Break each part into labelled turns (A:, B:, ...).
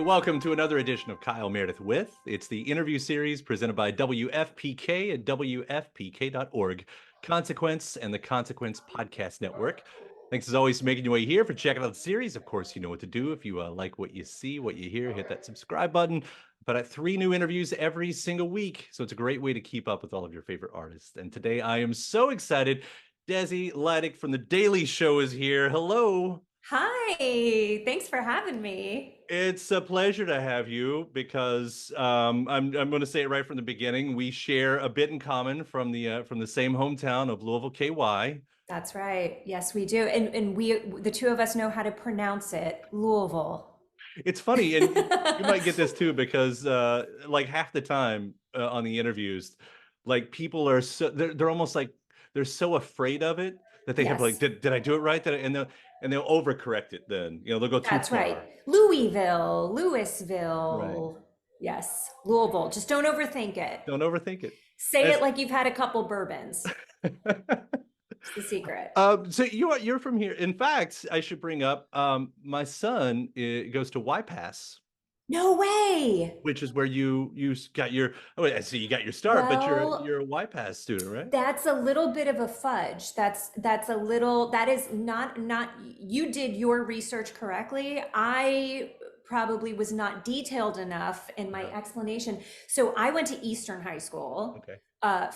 A: Hey, welcome to another edition of Kyle Meredith with. It's the interview series presented by WFPK at WFPK.org, Consequence and the Consequence Podcast Network. Thanks as always for making your way here, for checking out the series. Of course, you know what to do. If you like what you see, what you hear, hit that subscribe button. But at 3 new interviews every single week. So it's a great way to keep up with all of your favorite artists. And today I am so excited. Desi Lydic from The Daily Show is here. Hello.
B: Hi, thanks for having me.
A: It's a pleasure to have you because I'm going to say it right from the beginning. We share a bit in common from the same hometown of Louisville, KY.
B: That's right. Yes, we do. And the two of us know how to pronounce it, Louisville.
A: It's funny, and you might get this too because like half the time on the interviews, like people are they're almost like they're so afraid of it that they have like
B: Yes,
A: did I do it right? And they'll overcorrect it. Then they'll go too
B: that's right.
A: far.
B: Louisville,
A: Right.
B: Louisville. Yes, Louisville. Just don't overthink it.
A: Don't overthink it.
B: Say it
A: As
B: like you've had a couple bourbons. It's the secret.
A: So you're from here. In fact, I should bring up my son goes to YPass,
B: No way.
A: which is where you got your oh I see you got your start, but
B: Well,
A: you're a YPass student, right?
B: that's a little bit of a fudge. That's a little that is not you did your research correctly. I probably was not detailed enough in my
A: Uh-huh.
B: explanation. So I went to Eastern High School
A: Okay.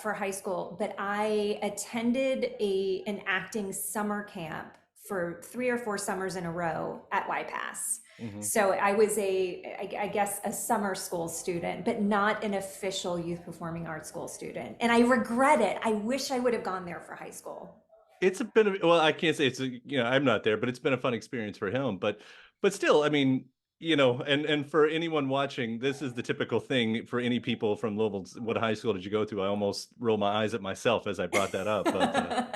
B: for high school, but I attended a an acting summer camp for 3 or 4 summers in a row at YPass.
A: Hmm.
B: So I was I guess, a summer school student, but not an official youth performing arts school student. And I regret it. I wish I would have gone there for high school.
A: It's a bit of well, I can't say I'm not there, but it's been a fun experience for him. But still, I mean, and for anyone watching, this is the typical thing for any people from Louisville. What high school did you go to? I almost roll my eyes at myself as I brought that up, but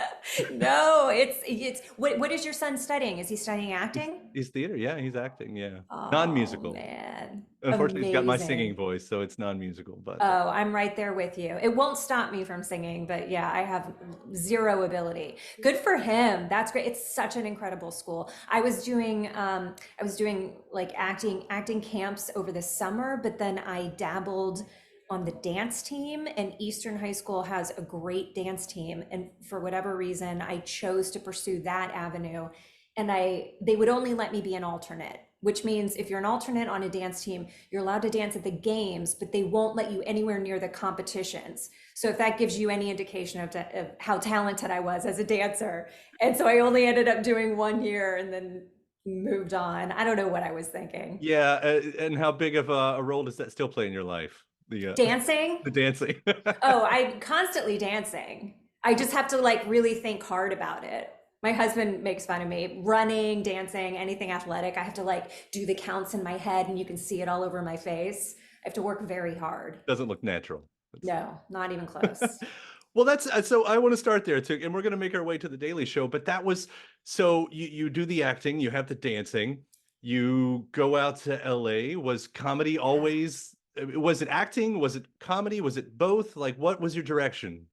B: No, it's what is your son studying? Is he studying
A: he's
B: acting?
A: he's theater. Yeah, he's acting. Yeah,
B: Oh
A: non-musical.
B: man,
A: Unfortunately, he's got my singing
B: amazing.
A: voice, so it's non-musical. But
B: Oh, I'm right there with you. It won't stop me from singing, but yeah, I have zero ability. Good for him. That's great. It's such an incredible school. I was doing like acting camps over the summer, but then I dabbled on the dance team, and Eastern High School has a great dance team. And for whatever reason, I chose to pursue that avenue. And they would only let me be an alternate, which means if you're an alternate on a dance team, you're allowed to dance at the games, but they won't let you anywhere near the competitions. So if that gives you any indication of how talented I was as a dancer. And so I only ended up doing 1 year and then moved on. I don't know what I was thinking.
A: yeah, and how big of a role does that still play in your life? The
B: Dancing?
A: the dancing.
B: Oh, I'm constantly dancing. I just have to like really think hard about it. My husband makes fun of me. Running, dancing, anything athletic, I have to like do the counts in my head and you can see it all over my face. I have to work very hard.
A: Doesn't look natural.
B: No, not even close.
A: Well, that's so I want to start there too, and we're going to make our way to the Daily Show. But that was so you do the acting, you have the dancing, you go out to LA. Was comedy
B: Yeah.
A: always? Was it acting? Was it comedy? Was it both? Like, what was your direction?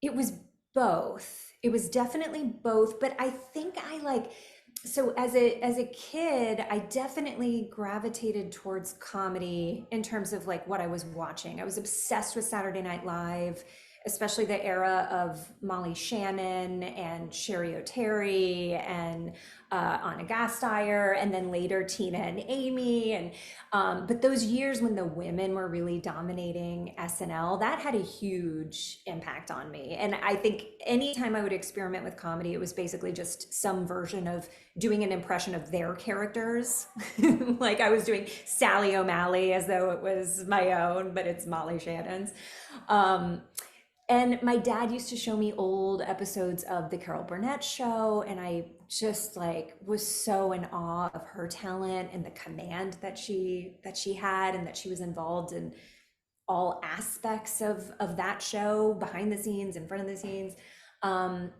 B: It was both. It was definitely both, but I think I like so as a kid, I definitely gravitated towards comedy in terms of like what I was watching. I was obsessed with Saturday Night Live, especially the era of Molly Shannon and Sherry O'Terry and Anna Gasteyer, and then later Tina and Amy. And but those years when the women were really dominating SNL, that had a huge impact on me. And I think anytime I would experiment with comedy, it was basically just some version of doing an impression of their characters. Like I was doing Sally O'Malley as though it was my own, but it's Molly Shannon's. Um, and my dad used to show me old episodes of the Carol Burnett show, and I just like was so in awe of her talent and the command that she had, and that she was involved in all aspects of that show, behind the scenes, in front of the scenes. Um,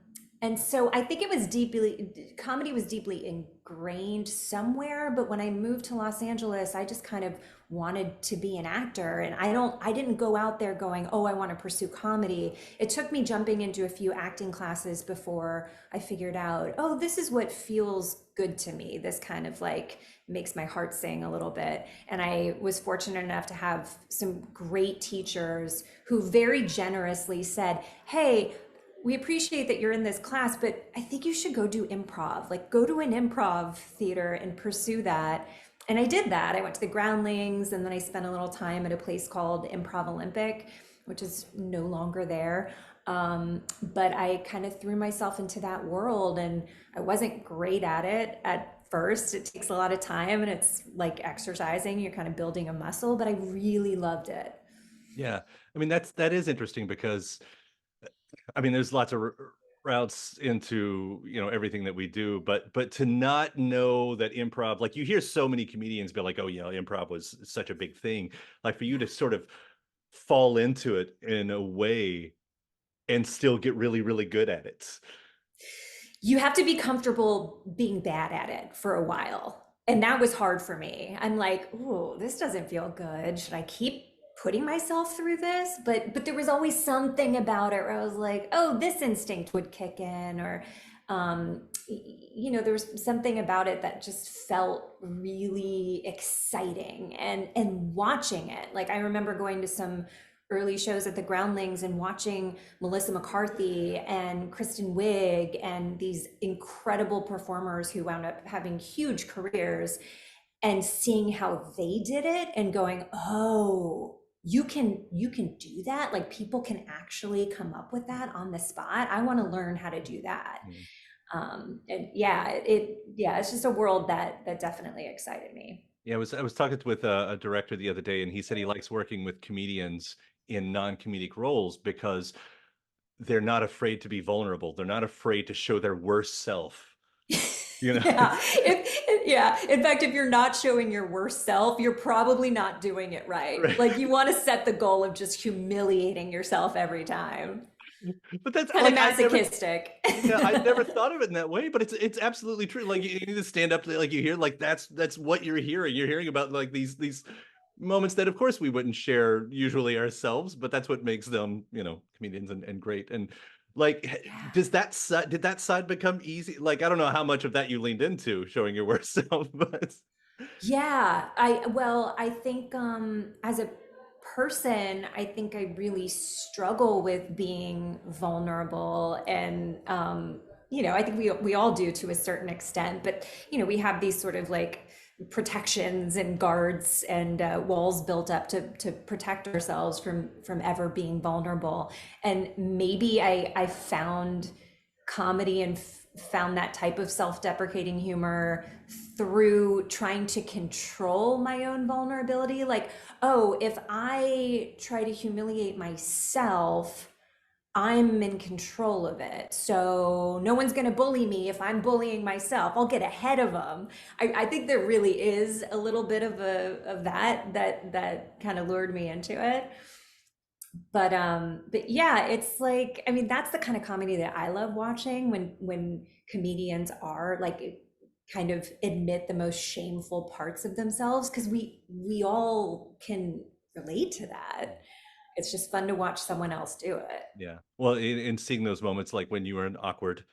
B: And so I think it was deeply, comedy was deeply ingrained somewhere, but when I moved to Los Angeles, I just kind of wanted to be an actor. And I didn't go out there going, oh, I want to pursue comedy. It took me jumping into a few acting classes before I figured out, oh, this is what feels good to me. This kind of like makes my heart sing a little bit. And I was fortunate enough to have some great teachers who very generously said, hey, we appreciate that you're in this class, but I think you should go do improv. Like, go to an improv theater and pursue that. And I did that. I went to the Groundlings, and then I spent a little time at a place called Improv Olympic, which is no longer there. But I kind of threw myself into that world, and I wasn't great at it at first. It takes a lot of time, and it's like exercising. You're kind of building a muscle, but I really loved it.
A: Yeah. I mean, that is interesting because I mean, there's lots of routes into, everything that we do, but to not know that improv, like you hear so many comedians be like, oh yeah, improv was such a big thing. Like for you to sort of fall into it in a way and still get really, really good at it.
B: You have to be comfortable being bad at it for a while. And that was hard for me. I'm like, "Ooh, this doesn't feel good. Should I keep putting myself through this?" But there was always something about it where I was like, "Oh, this instinct would kick in," or there was something about it that just felt really exciting, and watching it. Like, I remember going to some early shows at the Groundlings and watching Melissa McCarthy and Kristen Wiig and these incredible performers who wound up having huge careers, and seeing how they did it and going, oh, you can do that. Like, people can actually come up with that on the spot. I want to learn how to do that.
A: Mm.
B: And yeah, it's just a world that definitely excited me.
A: Yeah, I was talking with a director the other day, and he said he likes working with comedians in non-comedic roles because they're not afraid to be vulnerable. They're not afraid to show their worst self. You know,
B: Yeah. Yeah. In fact, if you're not showing your worst self, you're probably not doing it right.
A: right.
B: Like, you want to set the goal of just humiliating yourself every time.
A: But that's
B: Kind of
A: like I never,
B: masochistic.
A: yeah, I never thought of it in that way. But it's absolutely true. Like you need to stand up to, like you hear, like that's what you're hearing. You're hearing about like these moments that of course we wouldn't share usually ourselves, but that's what makes them, comedians and great. And like,
B: Yeah.
A: did that side become easy? Like, I don't know how much of that you leaned into showing your worst self, but
B: Yeah, I think as a person, I think I really struggle with being vulnerable, and I think we all do to a certain extent, but we have these sort of like protections and guards and walls built up to protect ourselves from ever being vulnerable. And maybe I found comedy and found that type of self-deprecating humor through trying to control my own vulnerability. Like, oh, if I try to humiliate myself, I'm in control of it. So no one's going to bully me if I'm bullying myself. I'll get ahead of them. I think there really is a little bit of that kind of lured me into it. But yeah, it's like, I mean, that's the kind of comedy that I love watching, when comedians are like kind of admit the most shameful parts of themselves, because we all can relate to that. It's just fun to watch someone else do it.
A: yeah. Well, in seeing those moments, like when you were in awkward,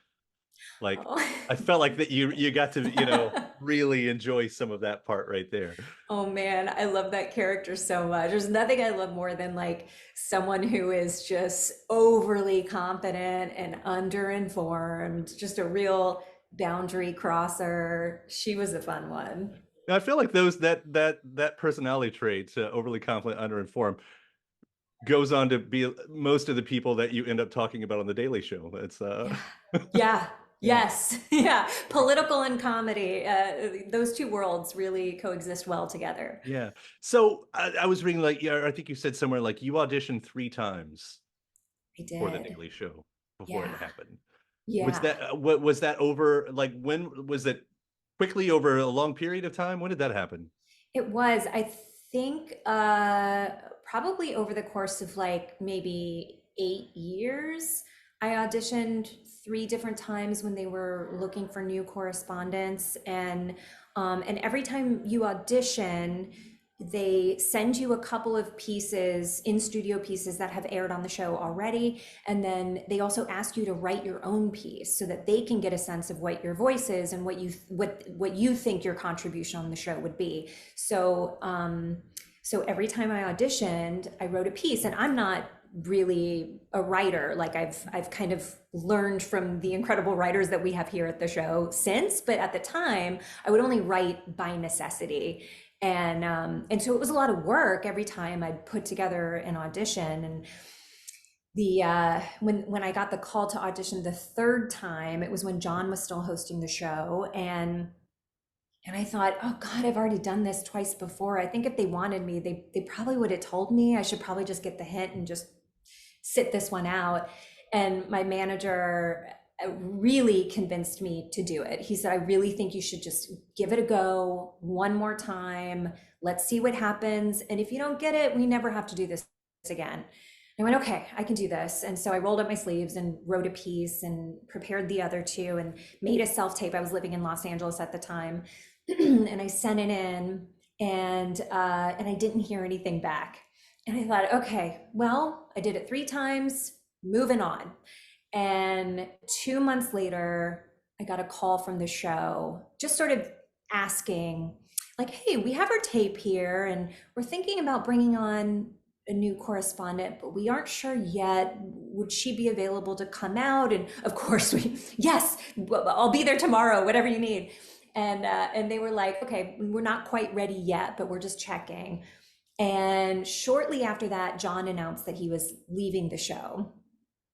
A: like
B: Oh.
A: I felt like that you got to, really enjoy some of that part right there.
B: Oh man, I love that character so much. There's nothing I love more than like someone who is just overly confident and underinformed, just a real boundary crosser. She was a fun one.
A: Now, I feel like those that personality trait, overly confident, underinformed, goes on to be most of the people that you end up talking about on the Daily Show. It's
B: Yeah. Yeah.
A: yeah,
B: Yes. Yeah. Political and comedy. Those two worlds really coexist well together.
A: yeah. So I was reading, like, yeah, I think you said somewhere like you auditioned 3 times
B: I
A: for the
B: did.
A: Daily Show before it
B: Yeah.
A: happened. Was
B: Yeah.
A: that what was that over? Like, when was it? Quickly, over a long period of time? When did that happen?
B: It was, I think, probably over the course of like maybe 8 years. I auditioned 3 different times when they were looking for new correspondents, and every time you audition, they send you a couple of pieces, in studio pieces that have aired on the show already, and then they also ask you to write your own piece so that they can get a sense of what your voice is and what you think your contribution on the show would be. So every time I auditioned, I wrote a piece, and I'm not really a writer. Like I've kind of learned from the incredible writers that we have here at the show since, but at the time I would only write by necessity. And so it was a lot of work every time I'd put together an audition. And when I got the call to audition the third time, it was when John was still hosting the show, and I thought, oh God, I've already done this twice before. I think if they wanted me, they probably would have told me. I should probably just get the hint and just sit this one out. And my manager really convinced me to do it. He said, I really think you should just give it a go one more time. Let's see what happens. And if you don't get it, we never have to do this again. I went, okay, I can do this. And so I rolled up my sleeves and wrote a piece and prepared the other two and made a self-tape. I was living in Los Angeles at the time. And I sent it in, and I didn't hear anything back. And I thought, okay, well, I did it 3 times, moving on. And 2 months later, I got a call from the show, just sort of asking, like, hey, we have our tape here, and we're thinking about bringing on a new correspondent, but we aren't sure yet. Would she be available to come out? And of course, yes, I'll be there tomorrow, whatever you need. And they were like, okay, we're not quite ready yet, but we're just checking. And shortly after that, John announced that he was leaving the show.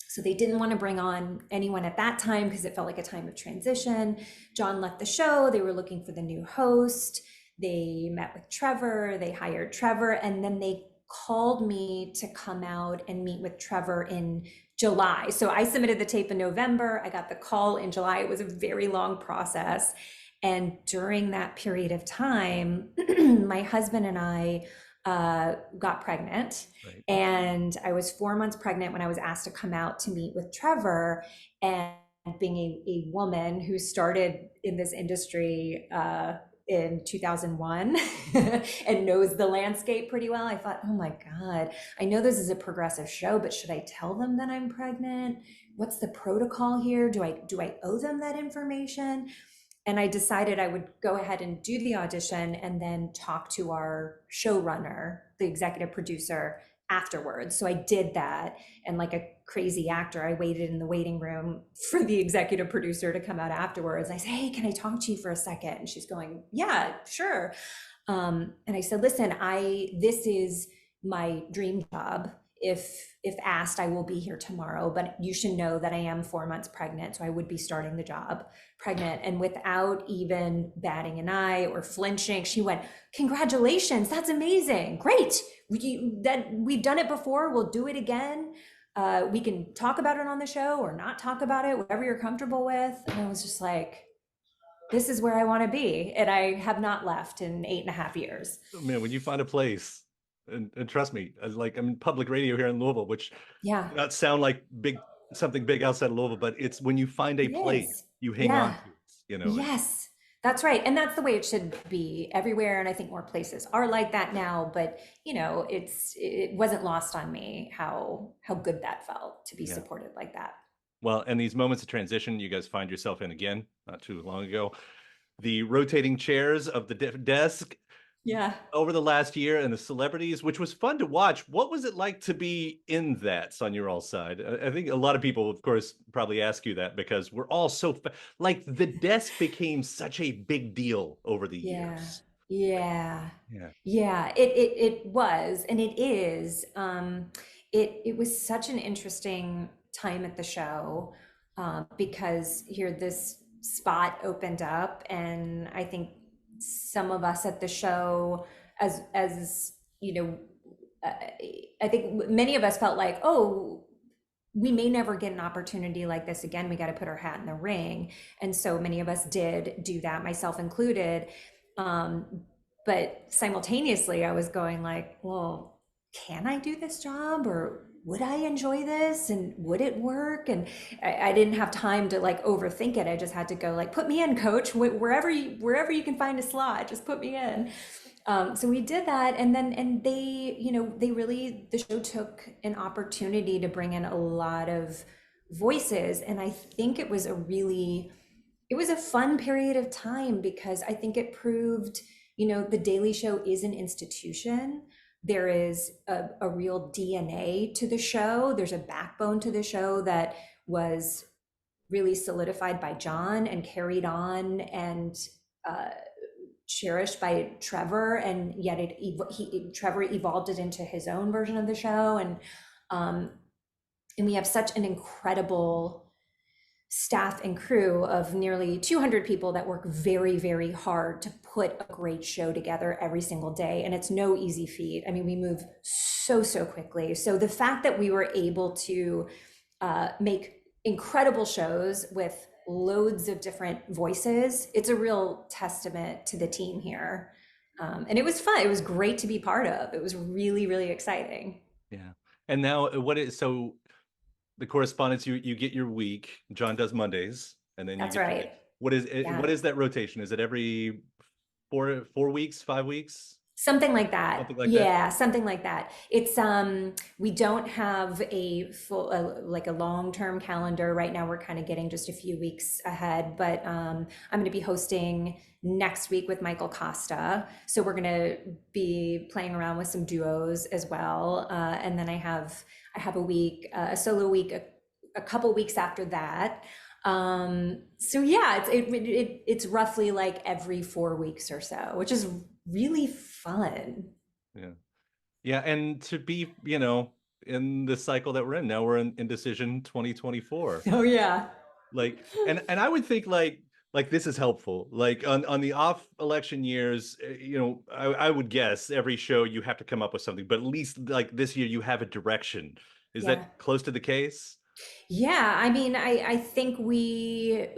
B: So they didn't want to bring on anyone at that time because it felt like a time of transition. John left the show. They were looking for the new host. They met with Trevor. They hired Trevor. And then they called me to come out and meet with Trevor in July. So I submitted the tape in November. I got the call in July. It was a very long process. And during that period of time, my husband and I got pregnant.
A: Right.
B: And I was 4 months pregnant when I was asked to come out to meet with Trevor. And being a woman who started in this industry in 2001 and knows the landscape pretty well, I thought, oh my God, I know this is a progressive show, but should I tell them that I'm pregnant? What's the protocol here? Do I owe them that information? And I decided I would go ahead and do the audition and then talk to our showrunner, the executive producer, afterwards. So I did that. And like a crazy actor, I waited in the waiting room for the executive producer to come out afterwards. I said, hey, can I talk to you for a second? And she's going, yeah, sure. And I said, listen, this is my dream job. If asked, I will be here tomorrow, but you should know that I am 4 months pregnant, so I would be starting the job pregnant. And without even batting an eye or flinching, she went, congratulations, that's amazing, great. We've done it before, we'll do it again. We can talk about it on the show or not talk about it, whatever you're comfortable with. And I was just like, this is where I want to be. And I have not left in 8.5 years.
A: Oh, man, when you find a place, and trust me, I'm in public radio here in Louisville, which
B: Yeah,
A: not sound like something big outside of Louisville, but it's when you find a
B: it
A: place,
B: is.
A: you hang on
B: Yeah.
A: to it,
B: Yes, that's right. And that's the way it should be everywhere. And I think more places are like that now, but it wasn't lost on me how good that felt to be
A: Yeah.
B: supported like that.
A: Well, and these moments of transition you guys find yourself in again, not too long ago, the rotating chairs of the desk
B: Yeah.
A: over the last year and the celebrities, which was fun to watch. What was it like to be in that on your all side? I think a lot of people, of course, probably ask you that because we're all like the desk became such a big deal over the
B: Yeah.
A: years.
B: Yeah.
A: Yeah.
B: Yeah. It was, and it is. It was such an interesting time at the show, because here this spot opened up, and I think some of us at the show, as uh, I think many of us felt like, oh, we may never get an opportunity like this again. We got to put our hat in the ring. And so many of us did do that, myself included. But simultaneously, I was going like, well, can I do this job? Or would I enjoy this and would it work? And I didn't have time to like overthink it. I just had to go like, put me in, coach, wherever you can find a slot, just put me in. So we did that, and then and they, they really, the show took an opportunity to bring in a lot of voices, and I think it was a fun period of time because I think it proved, the Daily Show is an institution. There is a real DNA to the show. There's a backbone to the show that was really solidified by John and carried on and uh, cherished by Trevor, and yet Trevor evolved it into his own version of the show, um, and we have such an incredible staff and crew of nearly 200 people that work very, very hard to put a great show together every single day. And it's no easy feat. I mean, we move so quickly. So the fact that we were able to make incredible shows with loads of different voices, it's a real testament to the team here. And it was fun. It was great to be part of. It was really, really exciting.
A: Yeah. And now what is so the correspondence you get your week, John does Mondays, and then you
B: That's
A: get Friday.
B: right.
A: What is it,
B: Yeah.
A: what is that rotation? Is it every 4 weeks, 5 weeks?
B: Something like that.
A: Something like that?
B: Yeah, something like that. It's we don't have a full like a long-term calendar right now. We're kind of getting just a few weeks ahead, but I'm going to be hosting next week with Michael Costa. So we're going to be playing around with some duos as well. And then I have a week, a solo week, a couple weeks after that. So yeah, it's roughly like every 4 weeks or so, which is really fun.
A: Yeah. Yeah, and to be, in the cycle that we're in now, we're in Indecision 2024.
B: Oh yeah.
A: Like, and I would think like this is helpful. Like on the off election years, I would guess every show you have to come up with something, but at least like this year you have a direction. Is
B: Yeah.
A: that close to the case?
B: Yeah, I mean, I think we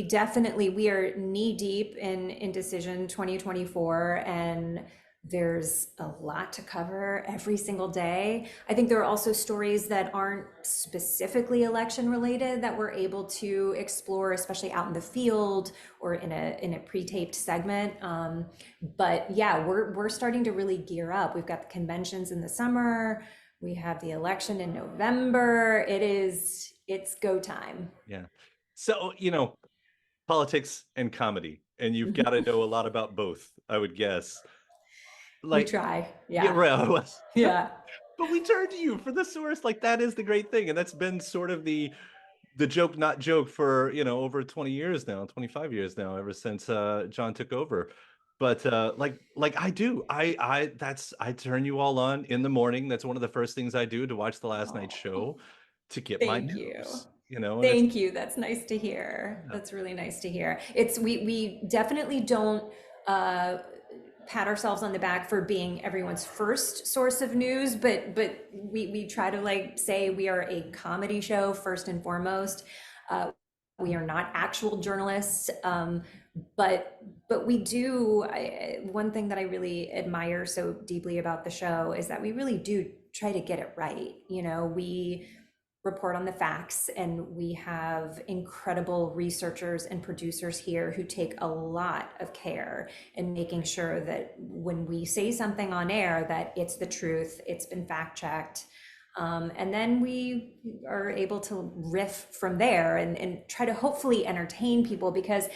B: definitely we are knee deep in Indecision 2024, and there's a lot to cover every single day. I think there are also stories that aren't specifically election related that we're able to explore, especially out in the field or in a pre-taped segment. But yeah, we're starting to really gear up. We've got the conventions in the summer. We have the election in November. It's go time.
A: Yeah. So, politics and comedy, and you've got to know a lot about both, I would guess.
B: We
A: Like,
B: try.
A: yeah,
B: Yeah.
A: right.
B: Yeah.
A: But we turn to you for the source. Like that is the great thing, and that's been sort of the joke, not joke, for over 20 years now, 25 years now, ever since John took over. But like I do, I turn you all on in the morning. That's one of the first things I do to watch the last night's
B: Oh,
A: show to get my
B: thank you.
A: news. And it's
B: Thank you. That's nice to hear.
A: yeah.
B: That's really nice to hear. It's we definitely don't uh pat ourselves on the back for being everyone's first source of news, but we try to like say we are a comedy show first and foremost. Uh, we are not actual journalists, but we do. One thing that I really admire so deeply about the show is that we really do try to get it right. We report on the facts, and we have incredible researchers and producers here who take a lot of care in making sure that when we say something on air that it's the truth, it's been fact checked, and then we are able to riff from there and try to hopefully entertain people, because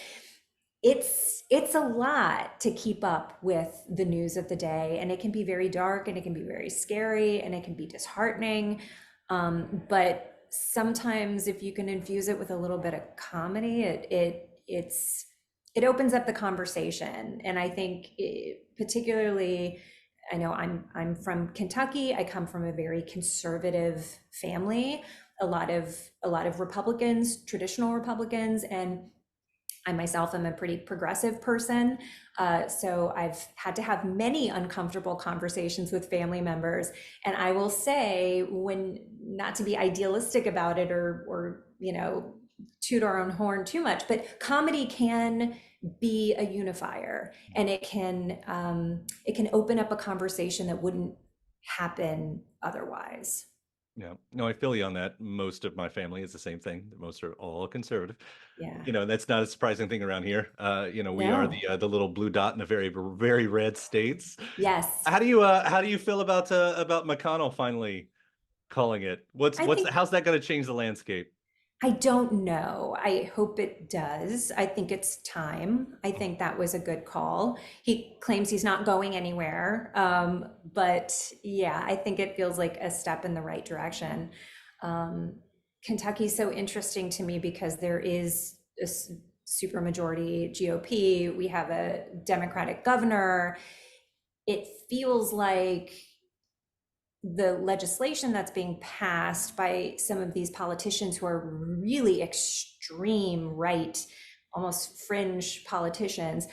B: it's a lot to keep up with the news of the day, and it can be very dark, and it can be very scary, and it can be disheartening. But sometimes if you can infuse it with a little bit of comedy, it opens up the conversation. And I think particularly, I know I'm from Kentucky. I come from a very conservative family, a lot of Republicans, traditional Republicans, and I myself am a pretty progressive person. So I've had to have many uncomfortable conversations with family members. And I will say, when not to be idealistic about it or toot our own horn too much, but comedy can be a unifier, and it can open up a conversation that wouldn't happen otherwise.
A: Yeah, no, I feel you on that. Most of my family is the same thing. Most are all conservative.
B: Yeah.
A: And that's not a surprising thing around here. We are
B: No.
A: the little blue dot in a very red states.
B: Yes.
A: How do you feel about McConnell finally calling it?
B: I think
A: How's that going to change the landscape?
B: I don't know. I hope it does. I think it's time. I think that was a good call. He claims he's not going anywhere. But yeah, I think it feels like a step in the right direction. Um, Kentucky's so interesting to me because there is a supermajority GOP. We have a Democratic governor. It feels like the legislation that's being passed by some of these politicians who are really extreme right, almost fringe politicians,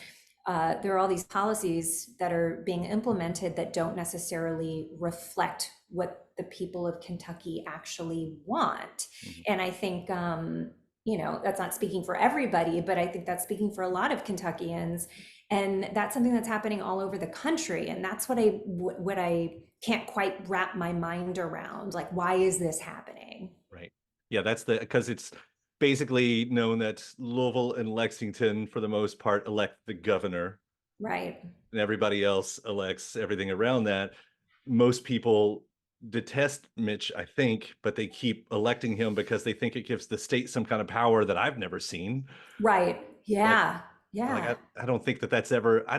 B: there are all these policies that are being implemented that don't necessarily reflect what the people of Kentucky actually want.
A: Mhm.
B: And I think, that's not speaking for everybody, but I think that's speaking for a lot of Kentuckians. And that's something that's happening all over the country. And that's what I can't quite wrap my mind around. Like, why is this happening?
A: Right. Yeah, because it's basically known that Louisville and Lexington, for the most part, elect the governor,
B: Right.
A: and everybody else elects everything around that. Most people detest Mitch, I think, but they keep electing him because they think it gives the state some kind of power that I've never seen.
B: Right.
A: But
B: Yeah.
A: like
B: Yeah.
A: I don't think that's ever I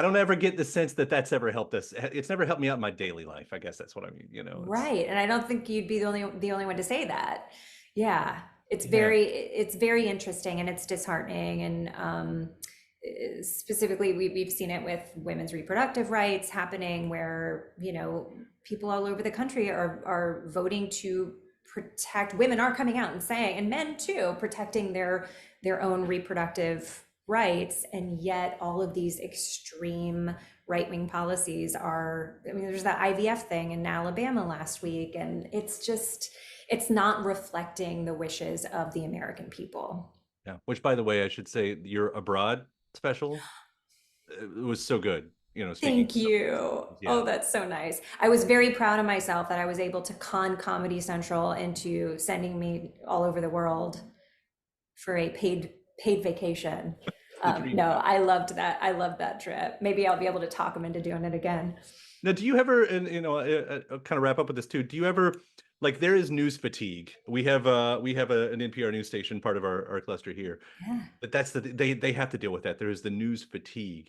A: don't ever get the sense that that's ever helped us. It's never helped me out in my daily life. I guess that's what I mean. It's
B: Right. And I don't think you'd be the only one to say that. Yeah.
A: yeah.
B: It's very interesting and it's disheartening. And specifically, we've seen it with women's reproductive rights happening where, people all over the country are voting to protect, women are coming out and saying, and men too, protecting their own reproductive rights. And yet all of these extreme right-wing policies are, I mean, there's that IVF thing in Alabama last week, and it's not reflecting the wishes of the American people.
A: Yeah. Which, by the way, I should say your abroad special, it was so good. Speaking
B: Thank you.
A: of, yeah.
B: Oh, that's so nice. I was very proud of myself that I was able to con Comedy Central into sending me all over the world for a paid vacation.
A: The dream
B: No,
A: job.
B: I loved that. I loved that trip. Maybe I'll be able to talk them into doing it again.
A: Now, do you ever, and kind of wrap up with this too? Do you ever, like, there is news fatigue? We have an NPR news station, part of our cluster here,
B: Yeah.
A: but they have to deal with that. There is the news fatigue.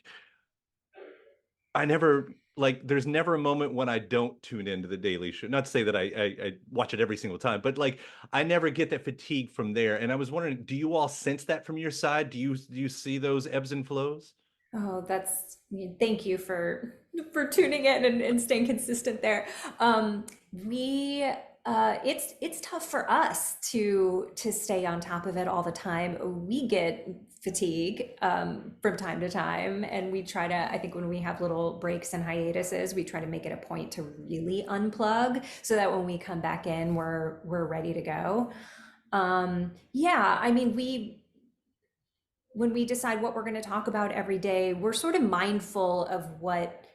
A: I never like there's never a moment when I don't tune into the Daily Show. Not to say that I watch it every single time, but like I never get that fatigue from there. And I was wondering, do you all sense that from your side? Do you see those ebbs and flows?
B: Oh, thank you for tuning in and staying consistent there. We it's tough for us to stay on top of it all the time. We get fatigue from time to time, and we try to, I think when we have little breaks and hiatuses, we try to make it a point to really unplug so that when we come back in, we're ready to go. Yeah, I mean, when we decide what we're going to talk about every day, we're sort of mindful of what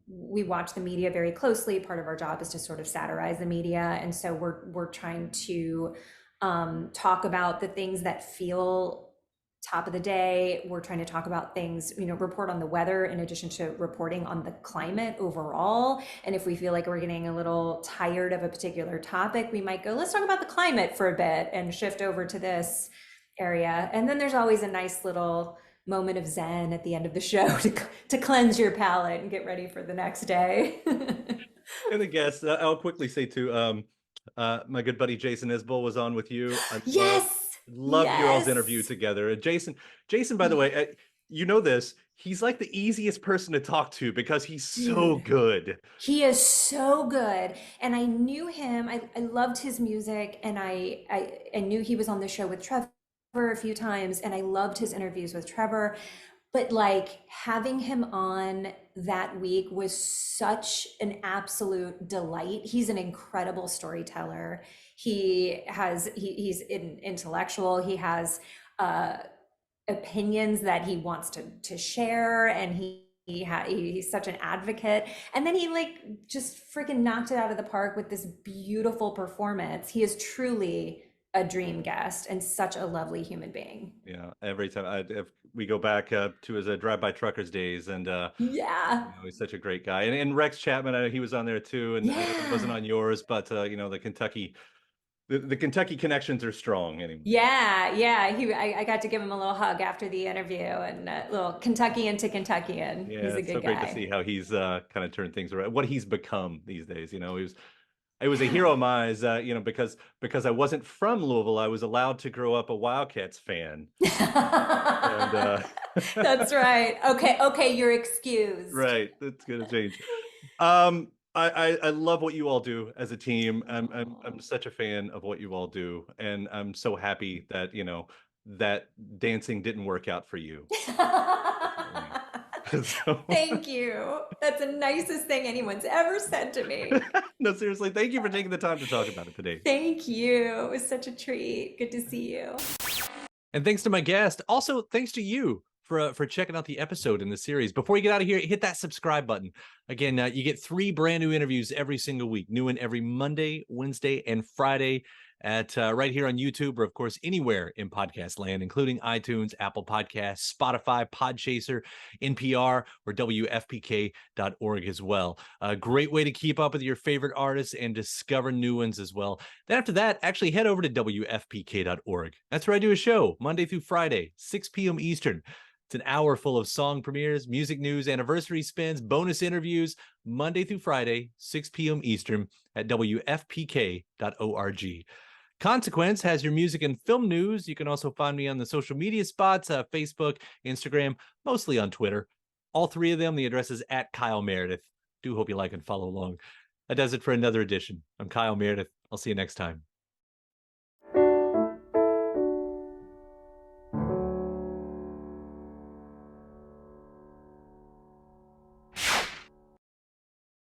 B: we watch the media very closely. Part of our job is to sort of satirize the media. And so we're trying to talk about the things that feel top of the day. We're trying to talk about things, report on the weather in addition to reporting on the climate overall. And if we feel like we're getting a little tired of a particular topic, we might go, let's talk about the climate for a bit and shift over to this area. And then there's always a nice little moment of zen at the end of the show to cleanse your palate and get ready for the next day.
A: And I guess I'll quickly say too, my good buddy Jason Isbell was on with you. I
B: Yes.
A: loved your all's interview
B: Yes.
A: together. Jason, by the way, you know this, he's like the easiest person to talk to because he's so
B: Dude.
A: good.
B: He is so good. And I knew him. I loved his music. And I knew he was on the show with Trevor a few times. And I loved his interviews with Trevor. But like having him on that week was such an absolute delight. He's an incredible storyteller. He's an intellectual. He has opinions that he wants to share, and He's such an advocate. And then he like just freaking knocked it out of the park with this beautiful performance. He is truly a dream guest and such a lovely human being.
A: Yeah, every time if we go back to his drive-by truckers days, and
B: Yeah.
A: he's such a great guy. And Rex Chapman, I know he was on there too, and I know he wasn't
B: Yeah.
A: on yours, but the Kentucky connections are strong anyway.
B: Yeah, yeah. I got to give him a little hug after the interview and a little Kentuckian to Kentuckian.
A: Yeah,
B: He's a
A: it's so
B: good
A: great to
B: guy.
A: see how he's kind of turned things around, what he's become these days. It was a hero of mine, because I wasn't from Louisville, I was allowed to grow up a Wildcats fan. And
B: That's right. Okay, okay, you're excused.
A: right, that's gonna change. I love what you all do as a team. I'm such a fan of what you all do, and I'm so happy that that dancing didn't work out for you. Unfortunately. So,
B: Thank you. That's the nicest thing anyone's ever said to me.
A: no, seriously, thank you for taking the time to talk about it today.
B: Thank you. It was such a treat. Good to see you.
A: And thanks to my guest. Also, thanks to you for checking out the episode in the series. Before you get out of here, hit that subscribe button. Again, you get 3 brand new interviews every single week, new one every Monday, Wednesday, and Friday at right here on YouTube, or of course anywhere in podcast land, including iTunes, Apple Podcasts, Spotify, Podchaser, NPR, or WFPK.org as well. A great way to keep up with your favorite artists and discover new ones as well. Then after that, actually head over to WFPK.org. That's where I do a show Monday through Friday, 6 p.m. Eastern. It's an hour full of song premieres, music news, anniversary spins, bonus interviews, Monday through Friday, 6 p.m. Eastern at WFPK.org. Consequence has your music and film news. You can also find me on the social media spots, Facebook, Instagram, mostly on Twitter. All 3 of them, the address is at Kyle Meredith. Do hope you like and follow along. That does it for another edition. I'm Kyle Meredith. I'll see you next time.